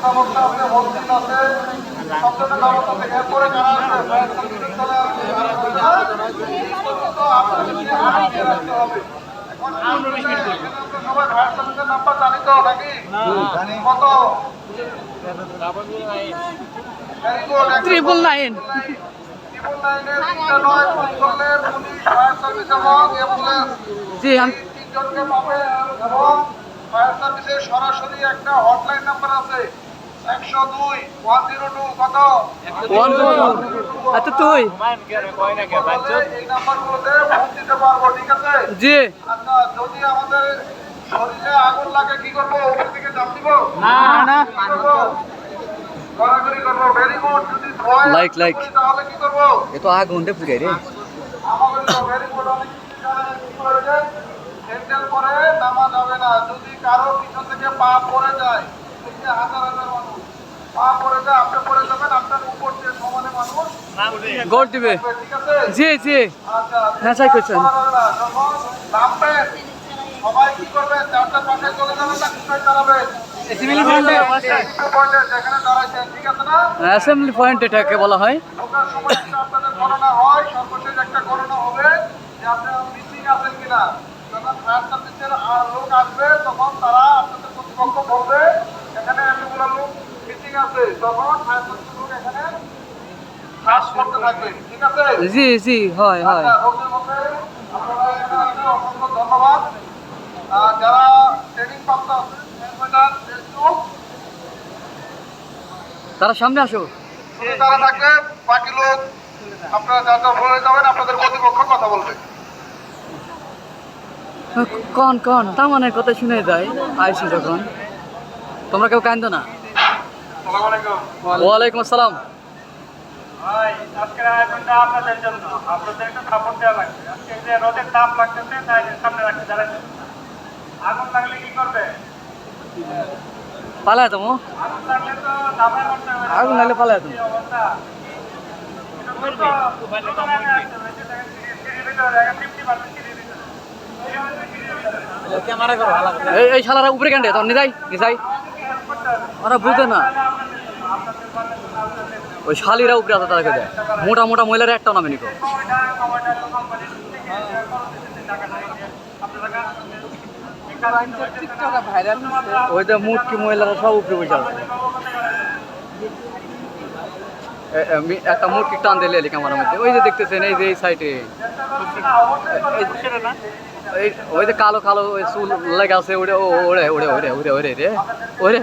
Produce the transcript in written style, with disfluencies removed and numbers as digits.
ব্যবস্থা আছে, হোস্টেল আছে, সব ধরনের ব্যবস্থা আছে। এরপরে যারা আসবে তো আপনাদেরকে আগে দিয়ে রাখতে হবে। এখন সবাই ফায়ার সার্ভিসের নাম্বার জানি তো নাকি? কত? Triple nine. ট্রিপল নাইনের ৩টা ৯ ফোন করলে পুলিশ, ফায়ার সার্ভিস এবং অ্যাম্বুলেন্স জি তিনজনকে পাবে। এবং ফায়ার সার্ভিসের সরাসরি একটা হটলাইন নাম্বার আছে ১০২ 102 কত? আচ্ছা তুই এই নাম্বারগুলোতে ফোন দিতে পারবো, ঠিক আছে? জি আচ্ছা, যদি আমাদের শরীরে আগুন লাগে কি করবো? উপর থেকে চাপ দিব? না না কি করবো? গড়াগড়ি করবো। Very good. যদি ভয় Like, like. করি তাহলে কি করবো? এ তো আগুন দে পুরাই রে। আমাদের তো ভেরি গুড। অনেক কিছু জানেন কি করে যায়? হ্যান্ডেল করে নামা যাবে না। যদি কারো পিছন থেকে পা পড়ে যায়, এই যে হাজার হাজার মানুষ পা পড়ে যায়, আপনি পড়ে যাবেন, আপনার উপর দিয়ে সমানে মানুষ গড় দিবে। ঠিক আছে? জি জি আচ্ছা, হ্যাঁ, তাই করছেন। যখন নামবেন সবাই কি করবেন? চারটার পাশে চলে যাবেন না কোথায় দাঁড়াবেন? পয়েন্টে যেখানে দাঁড়াইছেন, ঠিক আছে না? অ্যাসেম্বলি পয়েন্ট এটাকে বলা হয়। ঢোকার সময় যদি আপনাদের গণনা হয়, সর্বশেষ একটা গণনা হবে যে আপনারা মিসিং আছেন কিনা। যখন ফায়ার সার্ভিসের লোক আসবে তখন তারা আপনাদের কর্তৃপক্ষ বলবে এখানে এতগুলো লোক মিসিং আছে, তখন ফায়ার সার্ভিসের লোক এখানে কাজ করতে থাকবে, ঠিক আছে? জি জি হয় হয়। আচ্ছা, লোকদের মধ্যে আপনারা এখানে আসলে অসংখ্য ধন্যবাদ। যারা ট্রেনিং প্রাপ্ত আছেন তারা সামনে আসো। তারা থাকলে বাকি লোক আপনারা যা যা বলে যাবেন, আপনাদের কর্তৃপক্ষ কথা বলবে। কন কন তা মানে কথা শুনে যায় আইসি যখন। তোমরা কেউ কান্দো না। আসসালামু আলাইকুম। ওয়ালাইকুম আসসালাম। ভাই, আজকের আয়োজনটা আপনাদের জন্য। আপনাদের একটু সাপোর্ট দেওয়া লাগবে। আজকে এই যে রোদের তাপ লাগতেছে, তাই সামনে রাখতে দাঁড়াচ্ছেন। আগুন লাগলে কি করবে? পালায় তুমি। আগুন লাগলে তো দাবায় করতে হবে। আগুন লাগলে পালায় তুমি। কি অবস্থা? এটা দ্রুত লাইনে আসতে হবে। যে দেখেন সিঁড়ির ভিতরে, এখন 50% সিঁড়ির ভিতরে। এই শালারা উপরে কেন তখন নিজাই নিজাই ওরা বুঝে না। ওই শালিরা উপরে আছে তারা দেয় মোটা মোটা মহিলারা একটাও নামে নিকো। ওই যে মুটকি মহিলারা সব উপরে বসে আছে। একটা মুটকি টান দিলে এলি ক্যামেরার মধ্যে। ওই যে দেখতেছেন এই যে এই সাইডে ওই যে কালো কালো চুল লেগে আছে ওরে ওরে ওরে ওরে ওরে ওরে রে ওরে